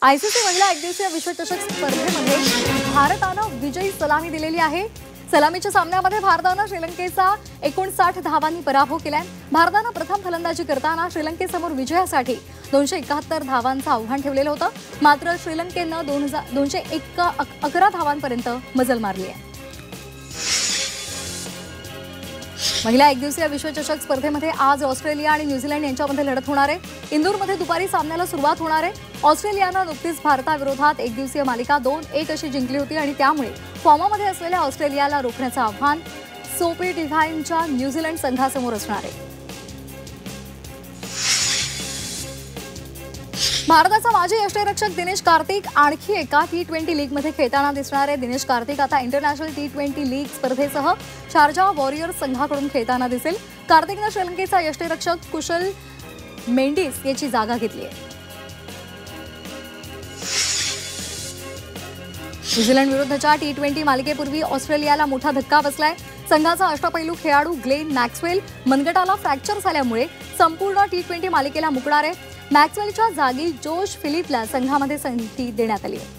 ICC महिला एकदिवसीय विश्वचषक स्पर्धेमध्ये भारतानं विजयी सलामी दिलेली आहे। सलामीच्या सामन्यामध्ये भारतानं श्रीलंकेचा 59 धावांनी पराभव केलाय। भारतानं प्रथम फलंदाजी करताना श्रीलंकेसमोर विजयासाठी 271 धावांचं आव्हान ठेवलेलं होतं, मात्र श्रीलंकेनं 211 धावांपर्यंत मजल मारली आहे। महिला एकदिवसीय विश्वचषक स्पर्धेमध्ये आज ऑस्ट्रेलिया आणि न्यूझीलंड यांच्यामध्ये लढत होणार आहे। इंदूरमध्ये दुपारी सामन्याला सुरुवात होणार आहे। ऑस्ट्रेलियानं नुकतीच भारताविरोधात एकदिवसीय मालिका 2-1 अशी जिंकली होती आणि त्यामुळे फॉर्ममध्ये असलेल्या ऑस्ट्रेलियाला रोखण्याचं आव्हान सोफी डिव्हाइनच्या न्यूझीलंड संघासमोर असणार आहे। भारताचा माजी यष्टिरक्षक दिनेश कार्तिक आणखी एका T20 लीगमध्ये खेळताना दिसणार आहे। दिनेश कार्तिक आता इंटरनॅशनल T20 लीग स्पर्धेसह शारजा वॉरियर्स संघाकडून खेळताना दिसेल। कार्तिकनं श्रीलंकेचा यष्टिरक्षक कुशल मेंडिस याची जागा घेतली आहे। न्यूझीलंड विरुद्धच्या T20 मालिकेपूर्वी ऑस्ट्रेलियाला मोठा धक्का बसलाय। संघाचा अष्टपैलू खेळाडू ग्लेन मॅक्सवेल मनगटाला फ्रॅक्चर झाल्यामुळे संपूर्ण T20 मालिकेला मुकणार आहे। मॅक्सवेलच्या जागी जोश फिलिपला संघामध्ये संधी देण्यात आली आहे।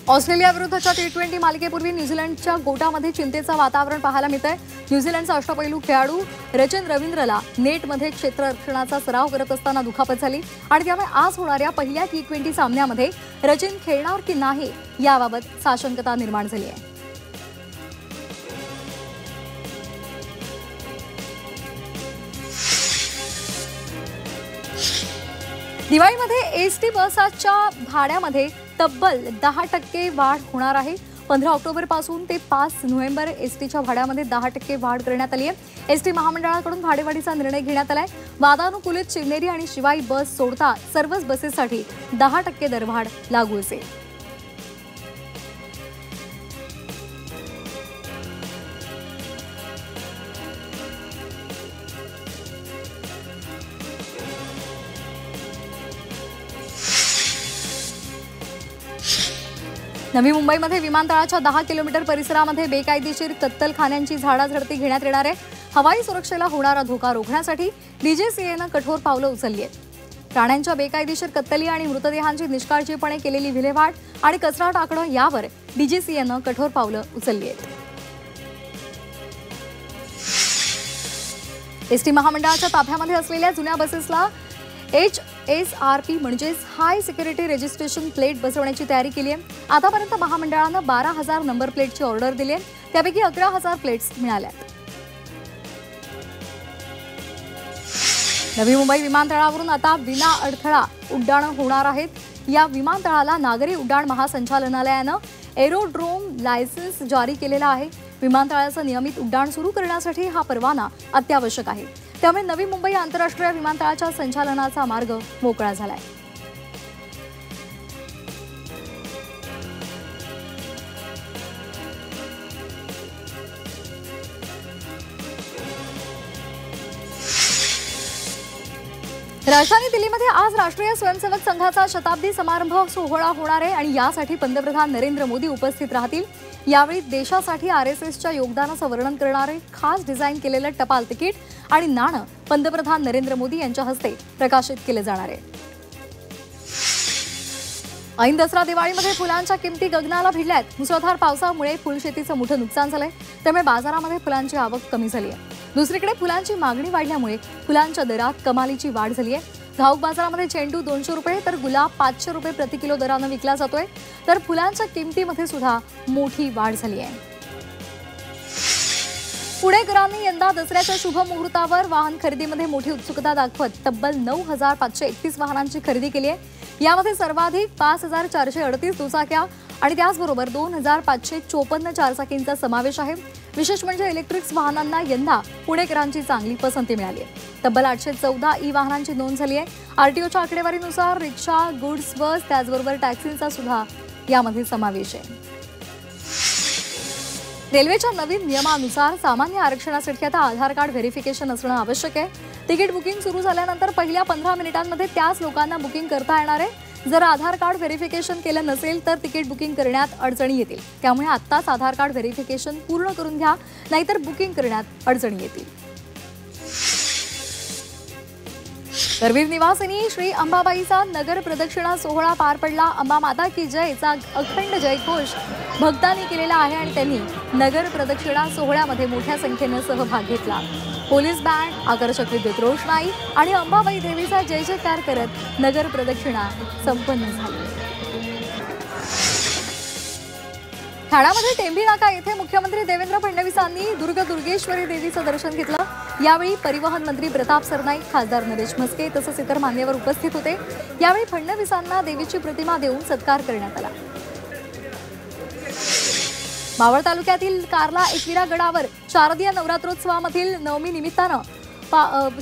ऑस्ट्रेलिया विरुद्धच्या T20 मालिकेपूर्वी न्यूझीलंडच्या गोटामध्ये चिंतेचं वातावरण पाहायला मिळतंय। न्यूझीलंडचा अष्टपैलू खेळाडू रचिन रवींद्रला नेटमध्ये क्षेत्ररक्षणाचा सराव करत असताना दुखापत झाली आणि त्यामुळे आज होणाऱ्या पहिल्या T20 सामन्यामध्ये रचिन खेळणार की नाही याबाबत साशंकता निर्माण झाली आहे। दिवाळीमध्ये एसटी बसच्या भाड्यामध्ये तब्बल 10% वाढ होणार आहे। 15 ऑक्टोबरपासून ते 5 नोव्हेंबर एसटीच्या भाड्यामध्ये 10% वाढ करण्यात आली आहे। एसटी महामंडळाकडून भाडेवाढीचा निर्णय घेण्यात आलाय। वादानुकूलित शिवनेरी आणि शिवाई बस सोडता सर्वच बसेससाठी 10% दरवाढ लागू असेल। नवी मुंबईमध्ये विमानतळाच्या 10 किलोमीटर परिसरामध्ये बेकायदेशीर कत्तलखान्यांची झाडाझडती घेण्यात येणार आहे। हवाई सुरक्षेला होणारा धोका रोखण्यासाठी DGCAनं कठोर पावलं उचलली आहेत। प्राण्यांच्या बेकायदेशीर कत्तली आणि मृतदेहांची निष्काळजीपणे केलेली विल्हेवाट आणि कचरा टाकणं यावर DGCAनं कठोर पावलं उचलली आहेत। एसटी महामंडळाच्या ताफ्यामध्ये असलेल्या जुन्या बसेसला HSRP म्हणजेच हाय सिक्युरिटी रजिस्ट्रेशन प्लेट बसवण्याची तयारी केली आहे। आतापर्यंत महामंडळानं 12,000 नंबर प्लेटची ऑर्डर दिली आहे, त्यापैकी 11,000 प्लेट्स मिळाल्यात। नवी मुंबई विमानतळावरून आता विना अडथळा उड्डाणं होणार आहेत। या विमानतळाला नागरी उड्डाण महासंचालनालयानं एरोड्रोम लायसन्स जारी केलेला आहे। विमानतळाचं नियमित उड्डाण सुरू करण्यासाठी हा परवाना अत्यावश्यक आहे, त्यामुळे नवी मुंबई आंतरराष्ट्रीय विमानतळाच्या संचालनाचा मार्ग मोकळा झालाय। राजधानी दिल्लीमध्ये आज राष्ट्रीय स्वयंसेवक संघाचा शताब्दी समारंभ सोहळा होणार आहे आणि यासाठी पंतप्रधान नरेंद्र मोदी उपस्थित राहतील। यावेळी देशासाठी RSSच्या योगदानाचं वर्णन करणारे खास डिझाईन केलेलं टपाल तिकीट आणि नाणं पंतप्रधान नरेंद्र मोदी यांच्या हस्ते प्रकाशित केले जाणार आहे। ऐन दसरा दिवाळीमध्ये फुलांच्या किमती गगनाला भिडल्यात। मुसळधार पावसामुळे फुलशेतीचं मोठं नुकसान झालंय, त्यामुळे बाजारामध्ये फुलांची आवक कमी झाली आहे। दुसरीकडे फुलांची मागणी वाढल्यामुळे फुलांच्या दरात कमालीची वाढ झाली आहे। घाऊक बाजारामध्ये चेंडू 200 रुपये तर गुलाब 500 रुपये प्रति किलो दरानं विकला जातोय, तर फुलांच्या किमतीमध्ये सुद्धा मोठी वाढ झाली आहे। पुणेकरांनी यंदा दसऱ्याच्या शुभ मुहूर्तावर वाहन खरेदीमध्ये मोठी उत्सुकता दाखवत तब्बल 9,531 वाहनांची खरेदी केली आहे। यामध्ये सर्वाधिक 5,438 दुचाक्या आणि त्याचबरोबर 2,554 चारचाकींचा समावेश आहे। विशेष म्हणजे इलेक्ट्रिक वाहनांना यंदा पुणेकरांची चांगली पसंती मिळाली आहे। तब्बल 814 वाहनांची नोंद झाली आहे। RTOच्या आकडेवारीनुसार रिक्षा, गुड्स बस त्याचबरोबर टॅक्सींचा सुद्धा यामध्ये समावेश आहे। रेल्वेच्या नवीन नियमानुसार सामान्य आरक्षणासाठी आता आधार कार्ड व्हेरिफिकेशन असणं आवश्यक आहे। तिकीट बुकिंग सुरू झाल्यानंतर पहिल्या 15 मिनिटांमध्ये त्याच लोकांना बुकिंग करता येणार आहे। जर आधार कार्ड व्हेरिफिकेशन केलं नसेल तर तिकीट बुकिंग करण्यात अडचणी येतील, त्यामुळे आत्ताच आधार कार्ड व्हेरिफिकेशन पूर्ण करून घ्या, नाहीतर बुकिंग करण्यात अडचणी येतील। करवीर निवासिनी श्री अंबाबाईचा नगर प्रदक्षिणा सोहळा पार पडला। अंबा माता की जयचा अखंड जयघोष भक्तांनी केलेला आहे आणि त्यांनी नगर प्रदक्षिणा सोहळ्यामध्ये मोठ्या संख्येने सहभाग घेतला। पोलीस बँड, आकर्षक विद्युत रोषणाई आणि अंबाबाई देवीचा जय जयकार करत नगर प्रदक्षिणा संपन्न झाली। ठाण्यामध्ये टेंभी नाका येथे मुख्यमंत्री देवेंद्र फडणवीसांनी दुर्गेश्वरी देवीचं दर्शन घेतलं। यावेळी परिवहन मंत्री प्रताप सरनाईक, खासदार नरेश म्हस्के तसंच इतर मान्यवर उपस्थित होते। यावेळी फडणवीसांना देवीची प्रतिमा देऊन सत्कार करण्यात आला। मावळ तालुक्यातील कारला एकविरा गडावर शारदीय नवरात्रोत्सवामधील नवमी निमित्तानं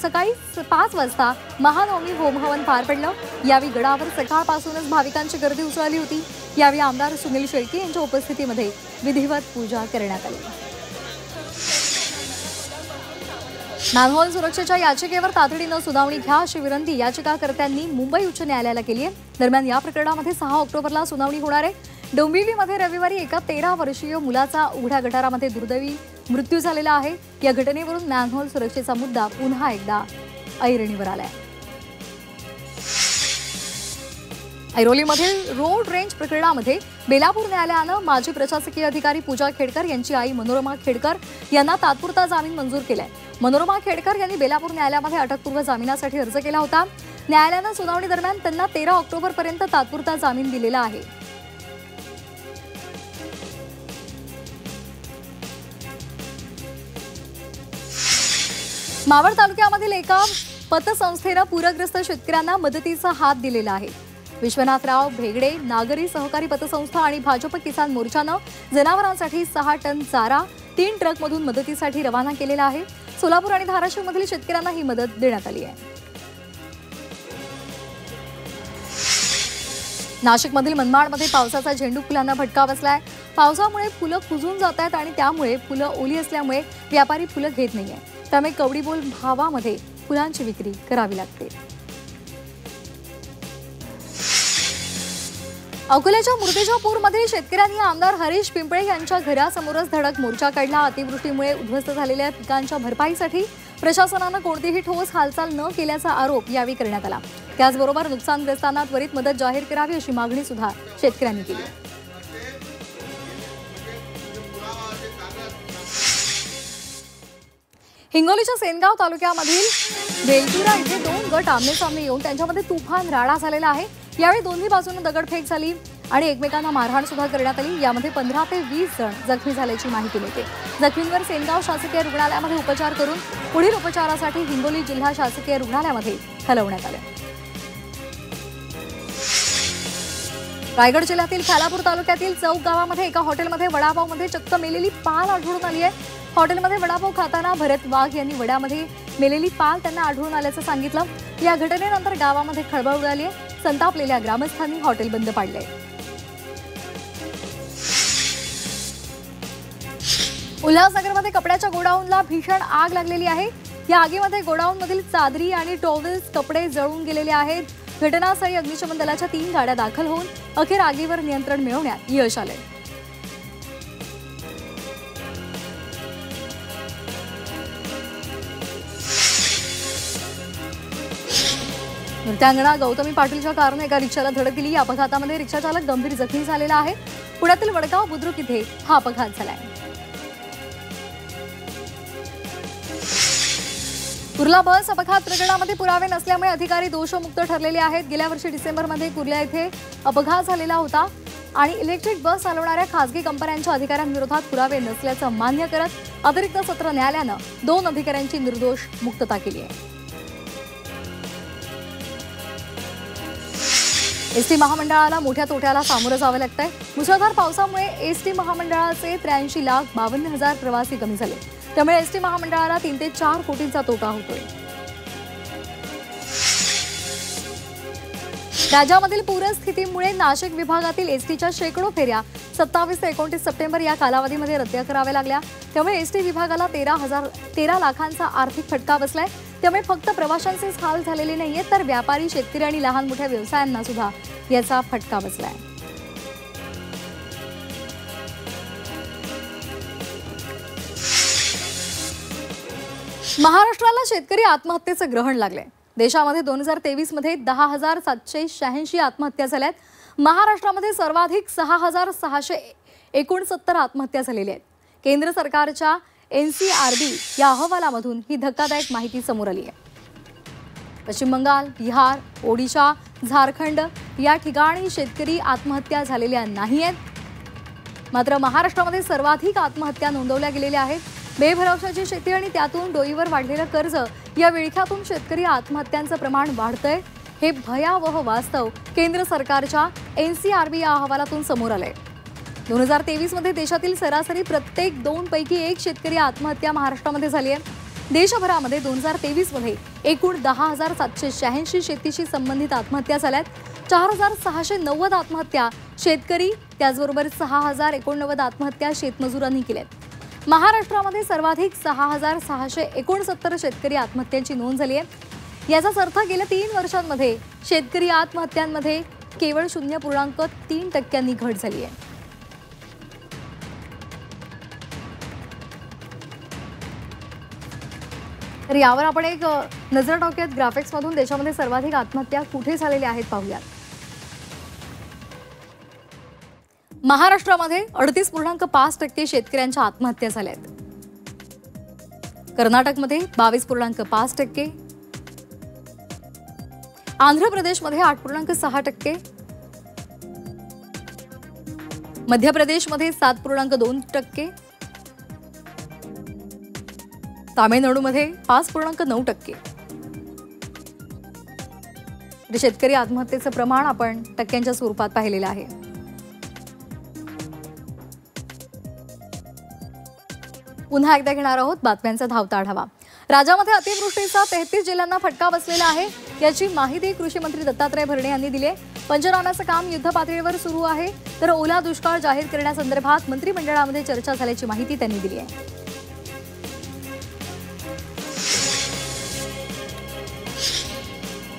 सकाळी 5 वाजता महानवमी होमहवन पार पडलं। यावेळी गडावर सकाळपासूनच भाविकांची गर्दी उसळली होती। यावेळी आमदार सुनील शेळके यांच्या उपस्थितीमध्ये विधिवत पूजा करण्यात आली। मॅनहोल सुरक्षेच्या याचिकेवर तातडीनं सुनावणी घ्या अशी विनंती याचिकाकर्त्यांनी मुंबई उच्च न्यायालयाला केली आहे। दरम्यान या प्रकरणामध्ये 6 ऑक्टोबरला सुनावणी होणार आहे। डोंबिवलीमध्ये रविवारी एका 13 वर्षीय मुलाचा उघड्या गटारामध्ये दुर्दैवी मृत्यू झालेला आहे। या घटनेवरून मॅनहोल सुरक्षेचा मुद्दा पुन्हा एकदा ऐरणीवर आलाय। ऐरोलीमधील रोड रेंज प्रकरणामध्ये बेलापूर न्यायालयानं माजी प्रशासकीय अधिकारी पूजा खेडकर यांची आई मनोरमा खेडकर यांना तात्पुरता जामीन मंजूर केलाय। मनोरमा खेडकर यांनी बेलापूर न्यायालयामध्ये अटकपूर्व जामिनासाठी अर्ज केला होता। न्यायालयानं सुनावणी दरम्यान त्यांना 13 ऑक्टोबरपर्यंत तात्पुरता जामीन दिलेला आहे। मावळ तालुक्यामधील एका पतसंस्थेनं पूरग्रस्त शेतकऱ्यांना मदतीचा हात दिलेला आहे। विश्वनाथराव भेगडे नागरी सहकारी पतसंस्था आणि भाजप किसान मोर्चानं जनावरांसाठी 6 टन चारा 3 ट्रकमधून मदतीसाठी रवाना केलेला आहे। सोलापूर आणि धाराशिवमधील शेतकऱ्यांना ही मदत देण्यात आली आहे। नाशिकमधील मनमाडमध्ये पावसाचा झेंडू फुलांना फटका बसलाय। पावसामुळे फुलं कुजून जात आहेत आणि त्यामुळे फुलं ओली असल्यामुळे व्यापारी फुलं घेत नाहीये। त्यामुळे कवडीबोल भावामध्ये फुलांची विक्री करावी लागते। अकोल्याच्या मुर्तिजापूरमधील शेतकऱ्यांनी आमदार हरीश पिंपळे यांच्या घरासमोरच धडक मोर्चा काढला। अतिवृष्टीमुळे उद्ध्वस्त झालेल्या पिकांच्या भरपाईसाठी प्रशासनानं कोणतीही ठोस हालचाल न केल्याचा आरोप यावेळी करण्यात आला। त्याचबरोबर नुकसानग्रस्तांना त्वरित मदत जाहीर करावी अशी मागणी सुद्धा शेतकऱ्यांनी केली। हिंगोलीच्या सेनगाव तालुक्यामधील बेलपुरा इथे 2 गट आमने-सामने येऊन त्यांच्यामध्ये तुफान राडा झालेला आहे। यावेळी दोन्ही बाजूने दगडफेक झाली आणि एकमेकांना मारहाण सुद्धा करण्यात आली। यामध्ये 15 ते 20 जण जखमी झाल्याची माहिती मिळते। जखमींवर सेनगाव शासकीय रुग्णालयामध्ये उपचार करून पुढील उपचारासाठी हिंगोली जिल्हा शासकीय रुग्णालयामध्ये हलवण्यात आले। रायगड जिल्ह्यातील खालापूर तालुक्यातील चौक गावामध्ये एका हॉटेलमध्ये वडापावमध्ये चक्क मेलेली पाल आढळून आली आहे। हॉटेलमध्ये वडापाव खाताना भरत वाघ यांनी वड्यामध्ये मेलेली पाल त्यांना आढळून आल्याचं सांगितलं। या घटनेनंतर गावामध्ये खळबळ उडाली आहे। संतापलेल्या ग्रामस्थांनी हॉटेल बंद पाडले। उल्हासनगरमध्ये कपड्याच्या गोडाऊनला भीषण आग लागलेली आहे। या आगीमध्ये गोडाऊनमधील चादरी आणि टॉवेल्स कपडे जळून गेलेले आहेत। घटनास्थळी अग्निशमन दलाच्या 3 गाड्या दाखल होऊन अखेर आगीवर नियंत्रण मिळवण्यात यश आले। नृत्यांगना गौतमी पाटीलच्या कारने एका रिक्षाला धडक दिली। या अपघातामध्ये रिक्षाचालक गंभीर जखमी झालेला आहे। पुण्यातील वडगाव बुद्रुक इथे हा अपघात झालाय। कुर्ला बस अपघात प्रकरणामध्ये पुरावे नसल्यामुळे अधिकारी दोषमुक्त ठरलेले आहेत। गेल्या वर्षी डिसेंबरमध्ये कुर्ला येथे अपघात झालेला होता आणि इलेक्ट्रिक बस चालवणाऱ्या खासगी कंपन्यांच्या अधिकाऱ्यांविरोधात पुरावे नसल्याचं मान्य करत अतिरिक्त सत्र न्यायालयानं 2 अधिकाऱ्यांची निर्दोष मुक्तता केली आहे। एसटी महामंडळाला मोठ्या तोट्याला सामोरं जावं लागतंय। मुसळधार पावसामुळे एसटी महामंडळाचे 83,52,000 प्रवासी कमी झाले। त्यामुळे एसटी महामंडळाला 3 ते 4 कोटींचा तोटा होतोय। राज्यामधील पूरस्थितीमुळे नाशिक विभागातील एसटीच्या शेकडो फेऱ्या 27 ते 29 सप्टेंबर या कालावधीमध्ये रद्द कराव्या लागल्या। त्यामुळे एसटी विभागाला 13 लाखांचा आर्थिक फटका बसलाय। त्यामुळे फक्त प्रवाशांचेच हाल झालेले नाहीयेत तर व्यापारी, शेतकरी आणि लहान मोठ्या व्यवसायांना सुद्धा याचा फटका बसलाय। महाराष्ट्राला शेतकरी आत्महत्येचं ग्रहण लागले। देशामध्ये 2023 मध्ये 10,786 आत्महत्या झाल्यात. महाराष्ट्रामध्ये सर्वाधिक 6,669 आत्महत्या झालेल्या आहेत. केंद्र सरकारच्या NCRB या अहवालामधून ही धक्कादायक माहिती समोर आली आहे. पश्चिम बंगाल, बिहार, ओडिशा, झारखंड या ठिकाणी शेतकरी आत्महत्या झालेल्या नाहीयेत. मात्र महाराष्ट्रामध्ये सर्वाधिक आत्महत्या नोंदवल्या गेलेल्या आहेत. बेभरवशाची शेती आणि त्यातून डोईवर वाढलेलं कर्ज या विळख्यातून शेतकरी आत्महत्यांचं प्रमाण वाढतंय. हे भयावह वास्तव केंद्र सरकारच्या NCRB या अहवालातून समोर आलंय. 2023 मध्ये देशातील सरासरी प्रत्येक 2 पैकी 1 शेतकरी आत्महत्या महाराष्ट्रामध्ये झाली आहे. देशभरामध्ये 2023 मध्ये एकूण 10,786 शेतीशी संबंधित आत्महत्या झाल्यात. 4,690 आत्महत्या शेतकरी, त्याचबरोबर 6,089 आत्महत्या शेतमजुरांनी केल्यात. महाराष्ट्रामध्ये सर्वाधिक 6,669 शेतकरी आत्महत्यांची नोंद झाली आहे. याचाच अर्थ गेल्या 3 वर्षांमध्ये शेतकरी आत्महत्यांमध्ये केवळ 0.3% घट झाली आहे. तर यावर आपण एक नजर टाकूयात ग्राफिक्समधून. देशामध्ये सर्वाधिक आत्महत्या कुठे झालेल्या आहेत पाहूयात. महाराष्ट्रामध्ये 38.5% शेतकऱ्यांच्या आत्महत्या झाल्या आहेत. कर्नाटकमध्ये 22.5%, आंध्र प्रदेशमध्ये 8.6%, मध्य प्रदेशमध्ये 7.2%, तामिळनाडूमध्ये 5.9%. शेतकरी आत्महत्येचं प्रमाण आपण टक्क्यांच्या स्वरूपात पाहिलेलं आहे. पुन्हा एकदा घेणार आहोत बातम्यांचा धावता आढावा. राज्यामध्ये अतिवृष्टीचा 33 जिल्ह्यांना फटका बसलेला आहे. याची माहिती कृषी मंत्री दत्तात्रय भरणे यांनी दिली आहे. पंचनाम्याचं काम युद्धपातळीवर सुरू आहे. तर ओला दुष्काळ जाहीर करण्यासंदर्भात मंत्रिमंडळामध्ये चर्चा झाल्याची माहिती त्यांनी दिली आहे.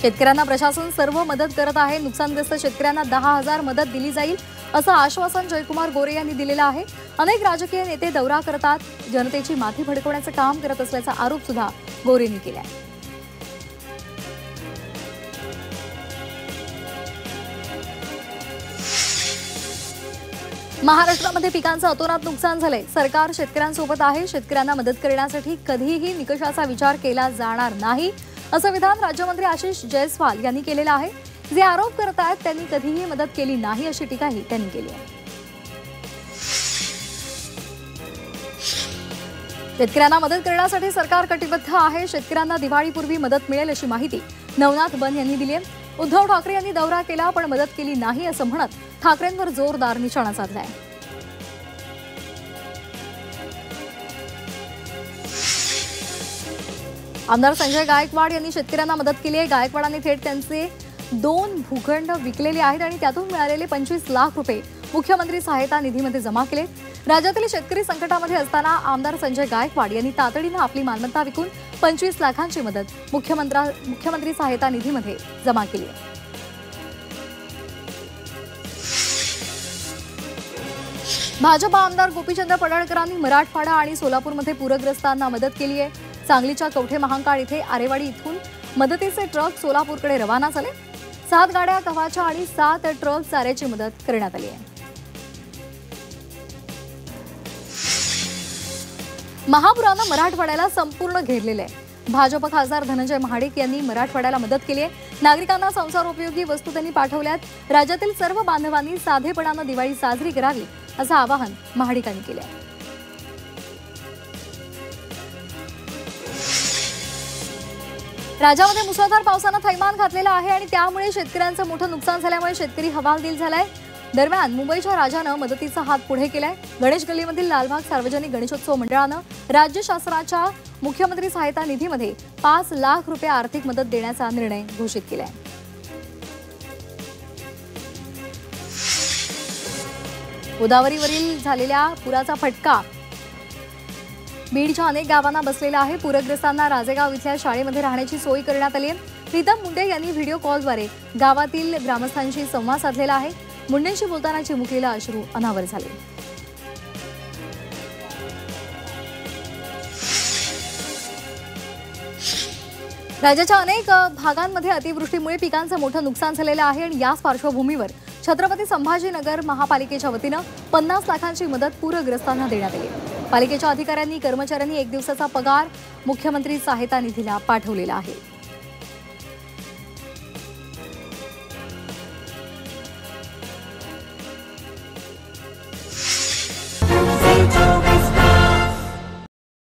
शेतकऱ्यांना प्रशासन सर्व मदत करत आहे. नुकसानग्रस्त शेतकऱ्यांना 10,000 मदत दिली जाईल असं आश्वासन जयकुमार गोरे यांनी दिलेलं आहे. अनेक राजकीय नेते दौरा करतात, जनतेची माथी भडकवण्याचं काम करत असल्याचा आरोप सुद्धा गोरेंनी केला आहे. महाराष्ट्रामध्ये पिकांचं अतोनात नुकसान झालंय. सरकार शेतकऱ्यांसोबत आहे. शेतकऱ्यांना मदत करण्यासाठी कधीही निकषाचा विचार केला जाणार नाही असं विधान राज्यमंत्री आशिष जयस्वाल यांनी केलेलं आहे. जे आरोप करत आहेत त्यांनी कधीही मदत केली नाही अशी टीकाही त्यांनी केली आहे. शेतकऱ्यांना मदत करण्यासाठी सरकार कटिबद्ध आहे. शेतकऱ्यांना दिवाळीपूर्वी मदत मिळेल अशी माहिती नवनाथ बन यांनी दिली आहे. उद्धव ठाकरे यांनी दौरा केला पण मदत केली नाही असं म्हणत ठाकरेंवर जोरदार निशाणा साधलाय. आमदार संजय गायकवाड यांनी शेतकऱ्यांना मदत केली आहे. गायकवाडांनी थेट त्यांचे 2 भूखंड विकलेले आहेत आणि त्यातून मिळालेले 25 लाख रुपये मुख्यमंत्री सहायता निधीमध्ये जमा केले. राज्यातील शेतकरी संकटामध्ये असताना आमदार संजय गायकवाड यांनी तातडीनं आपली मालमत्ता विकून 25 लाखांची मदत मुख्यमंत्री सहायता निधीमध्ये जमा केली आहे. भाजपा आमदार गोपीचंद पडळकरांनी मराठवाडा आणि सोलापूरमध्ये पूरग्रस्तांना मदत केली आहे. सांगलीच्या कवठे महांकाळ इथे आरेवाडी इथून मदतीचे ट्रक सोलापूरकडे रवाना झाले. 7 गाड्या गव्हाच्या आणि 7 ट्रक चाऱ्याची मदत करण्यात आली आहे. महापुरानं मराठवाड्याला संपूर्ण घेरलेलं आहे. भाजप खासदार धनंजय महाडिक यांनी मराठवाड्याला मदत केली आहे. नागरिकांना संसारोपयोगी वस्तू त्यांनी पाठवल्यात. राज्यातील सर्व बांधवांनी साधेपणानं दिवाळी साजरी करावी असं आवाहन महाडिकांनी केलं आहे. राज्यामध्ये मुसळधार पावसानं थैमान घातलेलं आहे आणि त्यामुळे शेतकऱ्यांचं मोठं नुकसान झाल्यामुळे शेतकरी हवालदिल झालाय. दरम्यान मुंबईच्या राजानं मदतीचा हात पुढे केलाय. गणेश गल्लीमधील लालबाग सार्वजनिक गणेशोत्सव मंडळानं राज्य शासनाच्या मुख्यमंत्री सहायता निधीमध्ये 5 लाख रुपये आर्थिक मदत देण्याचा निर्णय घोषित केलाय. गोदावरीवरील झालेल्या पुराचा फटका बीडच्या अनेक गावांना बसलेला आहे. पूरग्रस्तांना राजेगाव इथल्या शाळेमध्ये राहण्याची सोय करण्यात आली आहे. प्रीतम मुंडे यांनी व्हिडिओ कॉलद्वारे गावातील ग्रामस्थांशी संवाद साधलेला आहे. मुंडेंशी बोलताना चिमुकलेला अश्रू अनावर झाले. राज्याच्या अनेक भागांमध्ये अतिवृष्टीमुळे पिकांचं मोठं नुकसान झालेलं आहे आणि याच पार्श्वभूमीवर छत्रपती संभाजीनगर महापालिकेच्या वतीनं 50 लाखांची मदत पूरग्रस्तांना देण्यात आली। पालिकेच्या अधिकाऱ्यांनी कर्मचाऱ्यांनी 1 दिवसाचा पगार मुख्यमंत्री सहायता निधीला पाठवलेला आहे।